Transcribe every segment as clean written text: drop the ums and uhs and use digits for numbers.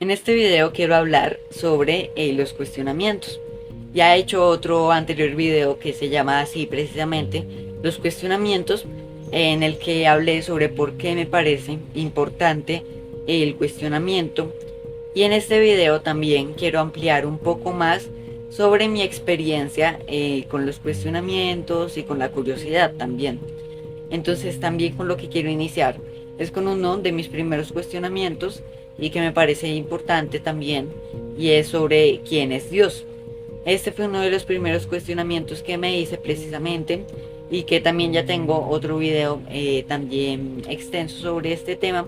En este video quiero hablar sobre los cuestionamientos. Ya he hecho otro anterior video que se llama así precisamente, los cuestionamientos, en el que hablé sobre por qué me parece importante el cuestionamiento. Y en este video también quiero ampliar un poco más sobre mi experiencia con los cuestionamientos y con la curiosidad también. Entonces también con lo que quiero iniciar es con uno de mis primeros cuestionamientos y que me parece importante también, y es sobre quién es Dios. Este fue uno de los primeros cuestionamientos que me hice precisamente, y que también ya tengo otro video también extenso sobre este tema,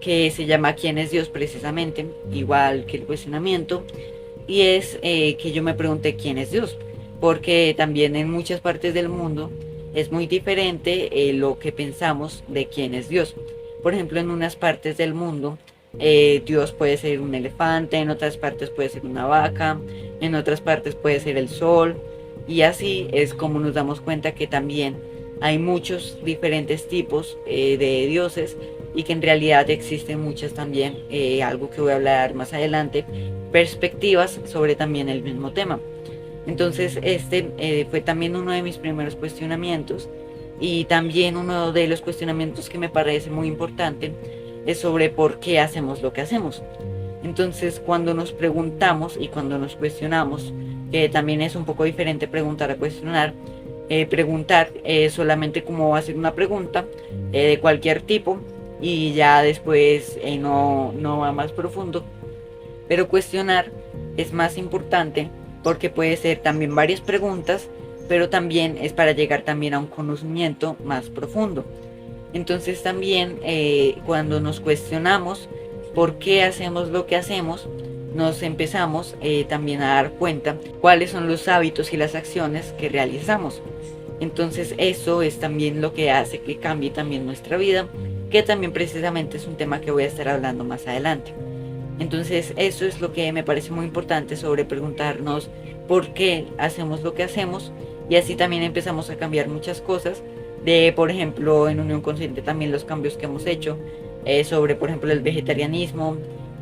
que se llama ¿quién es Dios? Precisamente, igual que el cuestionamiento, y es que yo me pregunté quién es Dios, porque también en muchas partes del mundo es muy diferente lo que pensamos de quién es Dios. Por ejemplo, en unas partes del mundo Dios puede ser un elefante, en otras partes puede ser una vaca, en otras partes puede ser el sol, y así es como nos damos cuenta que también hay muchos diferentes tipos de dioses, y que en realidad existen muchas también, algo que voy a hablar más adelante, perspectivas sobre también el mismo tema. Entonces este fue también uno de mis primeros cuestionamientos, y también uno de los cuestionamientos que me parece muy importante es sobre por qué hacemos lo que hacemos. Entonces cuando nos preguntamos y cuando nos cuestionamos, que también es un poco diferente preguntar a cuestionar, preguntar solamente como hacer una pregunta de cualquier tipo y ya después no va más profundo, pero cuestionar es más importante porque puede ser también varias preguntas, pero también es para llegar también a un conocimiento más profundo. Entonces también cuando nos cuestionamos por qué hacemos lo que hacemos, nos empezamos también a dar cuenta cuáles son los hábitos y las acciones que realizamos. Entonces eso es también lo que hace que cambie también nuestra vida, que también precisamente es un tema que voy a estar hablando más adelante. Entonces eso es lo que me parece muy importante, sobre preguntarnos por qué hacemos lo que hacemos, y así también empezamos a cambiar muchas cosas de, por ejemplo, en Unión Consciente también los cambios que hemos hecho sobre, por ejemplo, el vegetarianismo,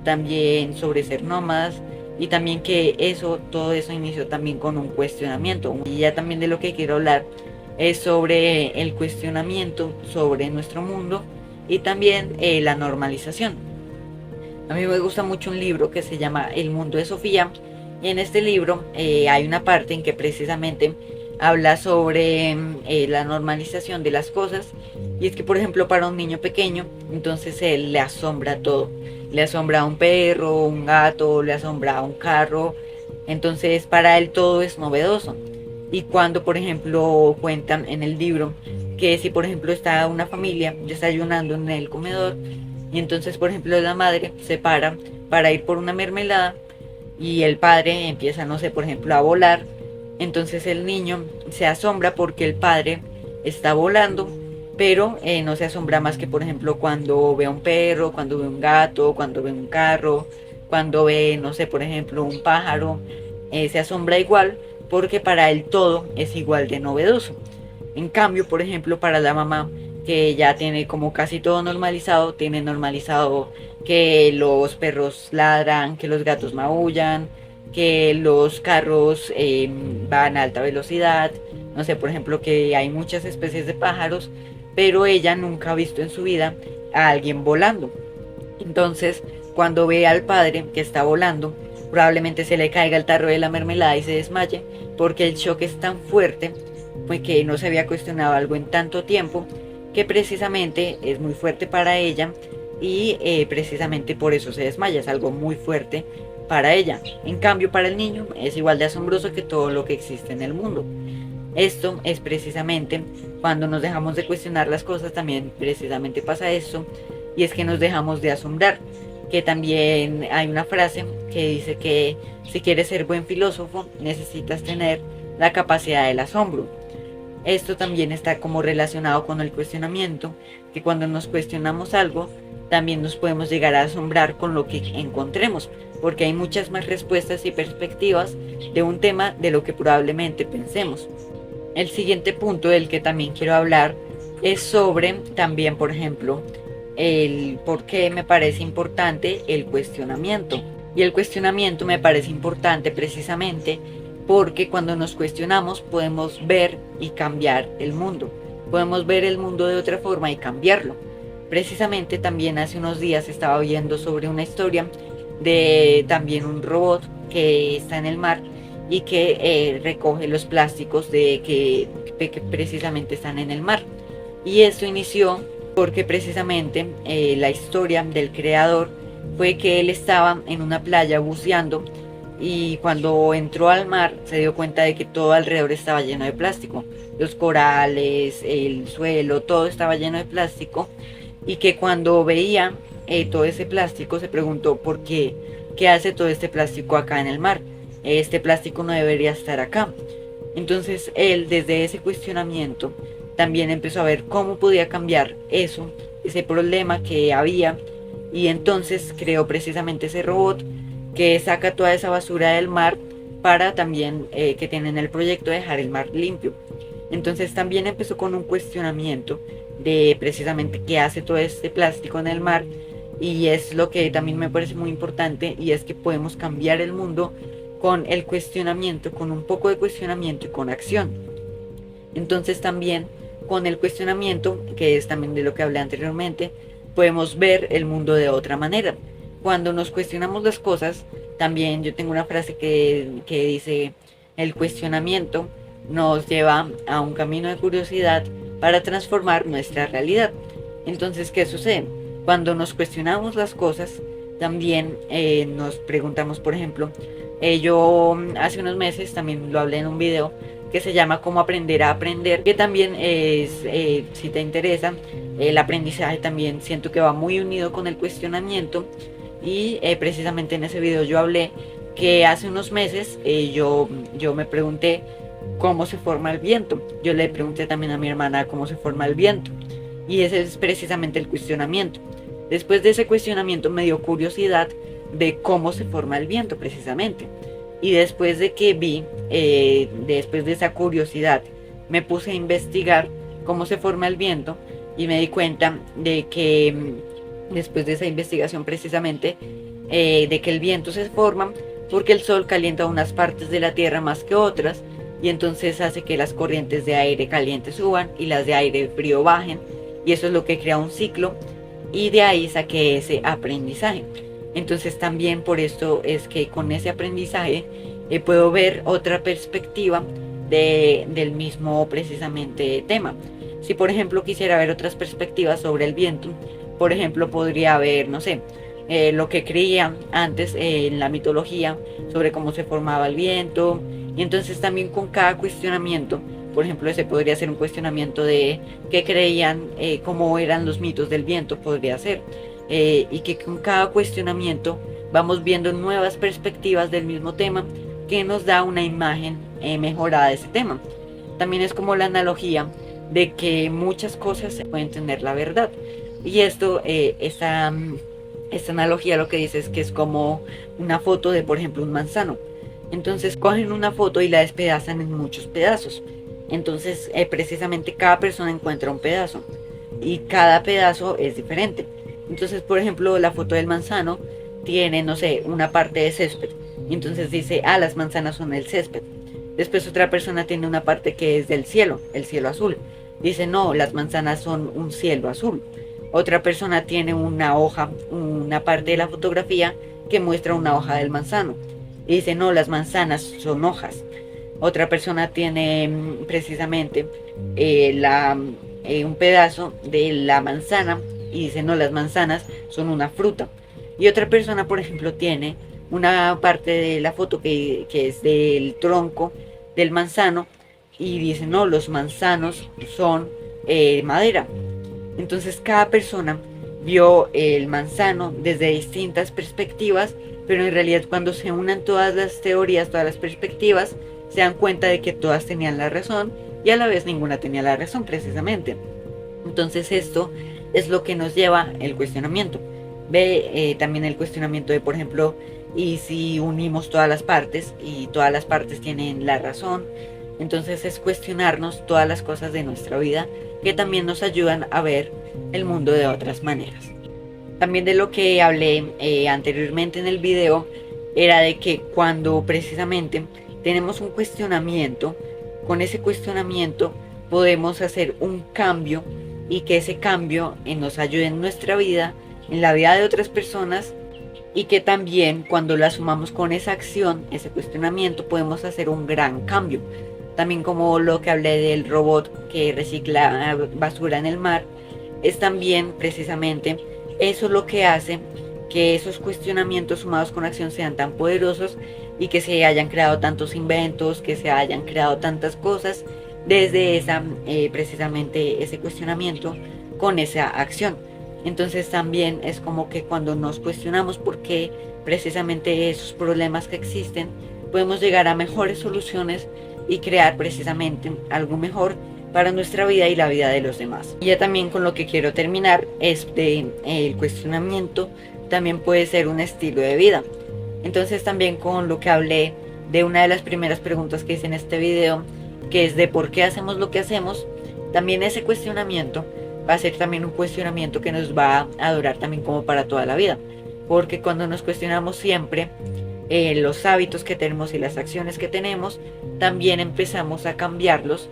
también sobre ser nómadas, y también que todo eso inició también con un cuestionamiento. Y ya también de lo que quiero hablar es sobre el cuestionamiento sobre nuestro mundo, y también la normalización. A mí me gusta mucho un libro que se llama El mundo de Sofía, y en este libro hay una parte en que precisamente habla sobre la normalización de las cosas, y es que, por ejemplo, para un niño pequeño, entonces él le asombra todo, le asombra un perro, un gato, le asombra un carro, entonces para él todo es novedoso. Y cuando, por ejemplo, cuentan en el libro que si, por ejemplo, está una familia desayunando en el comedor, y entonces, por ejemplo, la madre se para ir por una mermelada, y el padre empieza, no sé, por ejemplo, a volar, entonces el niño se asombra porque el padre está volando, pero no se asombra más que, por ejemplo, cuando ve a un perro, cuando ve un gato, cuando ve un carro, cuando ve, no sé, por ejemplo, un pájaro, se asombra igual, porque para él todo es igual de novedoso. En cambio, por ejemplo, para la mamá, que ya tiene como casi todo normalizado, tiene normalizado que los perros ladran, que los gatos maullan, que los carros van a alta velocidad, no sé, por ejemplo, que hay muchas especies de pájaros, pero ella nunca ha visto en su vida a alguien volando. Entonces, cuando ve al padre que está volando, probablemente se le caiga el tarro de la mermelada y se desmaye, porque el choque es tan fuerte, pues que no se había cuestionado algo en tanto tiempo, que precisamente es muy fuerte para ella, y precisamente por eso se desmaya, es algo muy fuerte para ella. En cambio, para el niño es igual de asombroso que todo lo que existe en el mundo. Esto es precisamente cuando nos dejamos de cuestionar las cosas, también precisamente pasa esto, y es que nos dejamos de asombrar. Que también hay una frase que dice que si quieres ser buen filósofo necesitas tener la capacidad del asombro. Esto también está como relacionado con el cuestionamiento, que cuando nos cuestionamos algo, también nos podemos llegar a asombrar con lo que encontremos, porque hay muchas más respuestas y perspectivas de un tema de lo que probablemente pensemos. El siguiente punto del que también quiero hablar es sobre también, por ejemplo, el por qué me parece importante el cuestionamiento. Y el cuestionamiento me parece importante precisamente porque cuando nos cuestionamos podemos ver y cambiar el mundo. Podemos ver el mundo de otra forma y cambiarlo. Precisamente también hace unos días estaba viendo sobre una historia de también un robot que está en el mar y que recoge los plásticos que precisamente están en el mar. Y esto inició porque precisamente la historia del creador fue que él estaba en una playa buceando y cuando entró al mar se dio cuenta de que todo alrededor estaba lleno de plástico. Los corales, el suelo, todo estaba lleno de plástico y que cuando veía todo ese plástico se preguntó por qué hace todo este plástico acá en el mar. Este plástico no debería estar acá. Entonces él desde ese cuestionamiento también empezó a ver cómo podía cambiar eso, ese problema que había, y entonces creó precisamente ese robot que saca toda esa basura del mar para también que tienen el proyecto de dejar el mar limpio. Entonces también empezó con un cuestionamiento de precisamente qué hace todo este plástico en el mar, y es lo que también me parece muy importante, y es que podemos cambiar el mundo con el cuestionamiento, con un poco de cuestionamiento y con acción. Entonces también con el cuestionamiento, que es también de lo que hablé anteriormente, podemos ver el mundo de otra manera. Cuando nos cuestionamos las cosas, también yo tengo una frase que dice, el cuestionamiento nos lleva a un camino de curiosidad para transformar nuestra realidad. Entonces, ¿qué sucede? Cuando nos cuestionamos las cosas, también nos preguntamos, por ejemplo, yo hace unos meses también lo hablé en un video que se llama Cómo aprender a aprender, que también es, si te interesa, el aprendizaje también siento que va muy unido con el cuestionamiento, y precisamente en ese video yo hablé que hace unos meses yo me pregunté cómo se forma el viento. Yo le pregunté también a mi hermana cómo se forma el viento, y ese es precisamente el cuestionamiento. Después de ese cuestionamiento me dio curiosidad de cómo se forma el viento precisamente. Y después de que vi, después de esa curiosidad, me puse a investigar cómo se forma el viento y me di cuenta de que después de esa investigación precisamente, de que el viento se forma porque el sol calienta unas partes de la tierra más que otras, y entonces hace que las corrientes de aire caliente suban y las de aire frío bajen, y eso es lo que crea un ciclo, y de ahí saqué ese aprendizaje. Entonces también por esto es que con ese aprendizaje puedo ver otra perspectiva del mismo precisamente tema. Si por ejemplo quisiera ver otras perspectivas sobre el viento, por ejemplo podría ver, no sé, lo que creía antes en la mitología sobre cómo se formaba el viento, y entonces también con cada cuestionamiento, por ejemplo ese podría ser un cuestionamiento de qué creían, cómo eran los mitos del viento, podría ser. Y que con cada cuestionamiento vamos viendo nuevas perspectivas del mismo tema que nos da una imagen mejorada de ese tema. También es como la analogía de que muchas cosas pueden tener la verdad, y esto, esta analogía lo que dice es que es como una foto de, por ejemplo, un manzano. Entonces cogen una foto y la despedazan en muchos pedazos. Entonces precisamente cada persona encuentra un pedazo y cada pedazo es diferente. Entonces, por ejemplo, la foto del manzano tiene, no sé, una parte de césped. Y entonces dice, las manzanas son el césped. Después otra persona tiene una parte que es del cielo, el cielo azul. Dice, no, las manzanas son un cielo azul. Otra persona tiene una hoja, una parte de la fotografía que muestra una hoja del manzano. Y dice, no, las manzanas son hojas. Otra persona tiene precisamente un pedazo de la manzana y dice, no, las manzanas son una fruta. Y otra persona, por ejemplo, tiene una parte de la foto que es del tronco del manzano y dice, no, los manzanos son madera. Entonces cada persona vio el manzano desde distintas perspectivas, pero en realidad cuando se unan todas las teorías, todas las perspectivas, se dan cuenta de que todas tenían la razón y a la vez ninguna tenía la razón precisamente. Entonces esto es lo que nos lleva el cuestionamiento. Ve también el cuestionamiento de, por ejemplo, y si unimos todas las partes y todas las partes tienen la razón. Entonces es cuestionarnos todas las cosas de nuestra vida que también nos ayudan a ver el mundo de otras maneras. También de lo que hablé anteriormente en el video era de que cuando precisamente tenemos un cuestionamiento, con ese cuestionamiento podemos hacer un cambio y que ese cambio nos ayude en nuestra vida, en la vida de otras personas, y que también cuando la sumamos con esa acción, ese cuestionamiento, podemos hacer un gran cambio. También como lo que hablé del robot que recicla basura en el mar, es también precisamente eso lo que hace que esos cuestionamientos sumados con acción sean tan poderosos y que se hayan creado tantos inventos, que se hayan creado tantas cosas desde esa precisamente ese cuestionamiento con esa acción. Entonces también es como que cuando nos cuestionamos por qué precisamente esos problemas que existen, podemos llegar a mejores soluciones y crear precisamente algo mejor para nuestra vida y la vida de los demás. Y ya también con lo que quiero terminar es de el cuestionamiento también puede ser un estilo de vida. Entonces también con lo que hablé de una de las primeras preguntas que hice en este video, que es de por qué hacemos lo que hacemos, también ese cuestionamiento va a ser también un cuestionamiento que nos va a durar también como para toda la vida. Porque cuando nos cuestionamos siempre los hábitos que tenemos y las acciones que tenemos, también empezamos a cambiarlos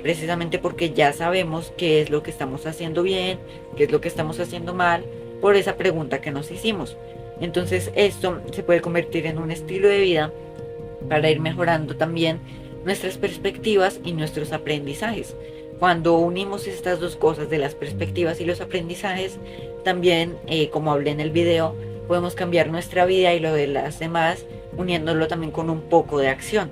precisamente porque ya sabemos qué es lo que estamos haciendo bien, qué es lo que estamos haciendo mal, por esa pregunta que nos hicimos. Entonces esto se puede convertir en un estilo de vida para ir mejorando también nuestras perspectivas y nuestros aprendizajes. Cuando unimos estas dos cosas de las perspectivas y los aprendizajes, también, como hablé en el video, podemos cambiar nuestra vida y lo de las demás, uniéndolo también con un poco de acción.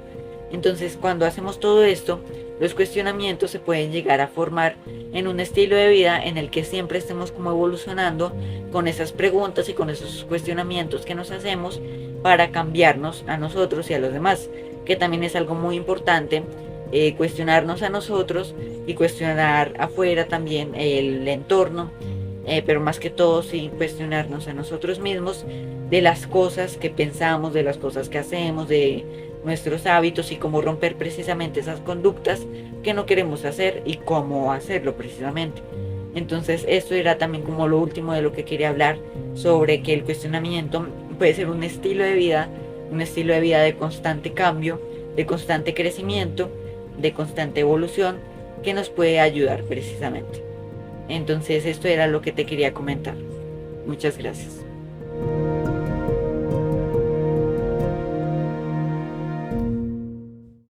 Entonces, cuando hacemos todo esto, los cuestionamientos se pueden llegar a formar en un estilo de vida en el que siempre estemos como evolucionando con esas preguntas y con esos cuestionamientos que nos hacemos para cambiarnos a nosotros y a los demás, que también es algo muy importante, cuestionarnos a nosotros y cuestionar afuera también el entorno, pero más que todo sí cuestionarnos a nosotros mismos de las cosas que pensamos, de las cosas que hacemos, de nuestros hábitos y cómo romper precisamente esas conductas que no queremos hacer y cómo hacerlo precisamente. Entonces esto era también como lo último de lo que quería hablar, sobre que el cuestionamiento puede ser un estilo de vida, un estilo de vida de constante cambio, de constante crecimiento, de constante evolución, que nos puede ayudar precisamente. Entonces esto era lo que te quería comentar. Muchas gracias.